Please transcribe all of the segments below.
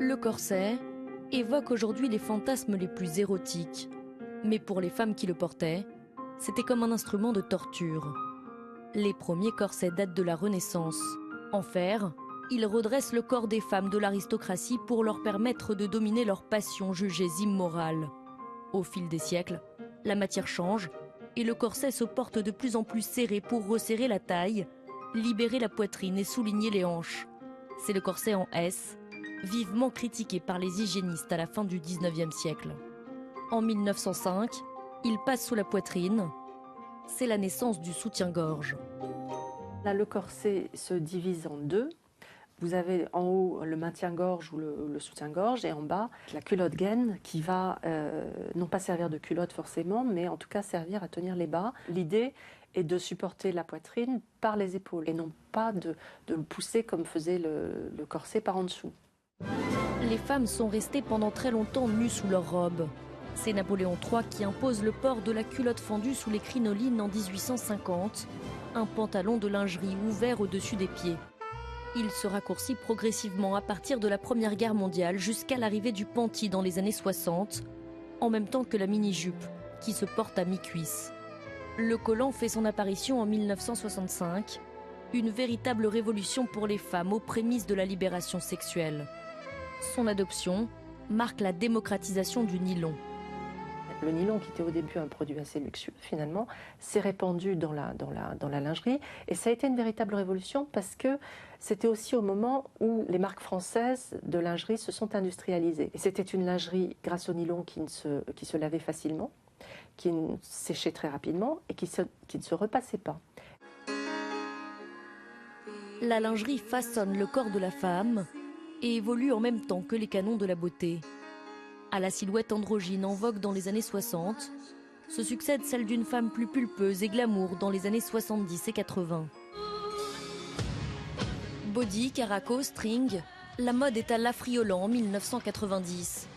Le corset évoque aujourd'hui les fantasmes les plus érotiques. Mais pour les femmes qui le portaient, c'était comme un instrument de torture. Les premiers corsets datent de la Renaissance. En fer, ils redressent le corps des femmes de l'aristocratie pour leur permettre de dominer leurs passions jugées immorales. Au fil des siècles, la matière change et le corset se porte de plus en plus serré pour resserrer la taille, libérer la poitrine et souligner les hanches. C'est le corset en S, vivement critiqué par les hygiénistes à la fin du 19e siècle. En 1905, il passe sous la poitrine. C'est la naissance du soutien-gorge. Là, le corset se divise en deux. Vous avez en haut le maintien-gorge ou le soutien-gorge et en bas la culotte-gaine qui va non pas servir de culotte forcément, mais en tout cas servir à tenir les bas. L'idée est de supporter la poitrine par les épaules et non pas de le pousser comme faisait le corset par en dessous. Les femmes sont restées pendant très longtemps nues sous leurs robes. C'est Napoléon III qui impose le port de la culotte fendue sous les crinolines en 1850, un pantalon de lingerie ouvert au-dessus des pieds. Il se raccourcit progressivement à partir de la Première Guerre mondiale jusqu'à l'arrivée du panty dans les années 60, en même temps que la mini-jupe, qui se porte à mi-cuisse. Le collant fait son apparition en 1965, une véritable révolution pour les femmes aux prémices de la libération sexuelle. Son adoption marque la démocratisation du nylon. Le nylon, qui était au début un produit assez luxueux, finalement, s'est répandu dans la lingerie. Et ça a été une véritable révolution parce que c'était aussi au moment où les marques françaises de lingerie se sont industrialisées. Et c'était une lingerie, grâce au nylon, qui se lavait facilement, qui séchait très rapidement et qui ne se repassait pas. La lingerie façonne le corps de la femme et évolue en même temps que les canons de la beauté. À la silhouette androgyne en vogue dans les années 60, se succède celle d'une femme plus pulpeuse et glamour dans les années 70 et 80. Body, caraco, string, la mode est à l'affriolant en 1990.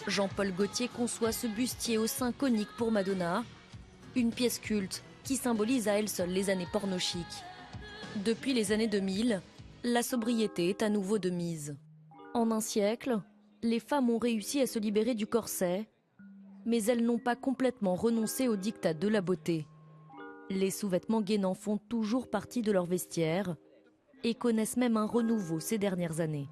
Jean-Paul Gaultier conçoit ce bustier au sein conique pour Madonna, une pièce culte qui symbolise à elle seule les années porno-chic. Depuis les années 2000, la sobriété est à nouveau de mise. En un siècle, les femmes ont réussi à se libérer du corset, mais elles n'ont pas complètement renoncé au diktat de la beauté. Les sous-vêtements gainants font toujours partie de leur vestiaire et connaissent même un renouveau ces dernières années.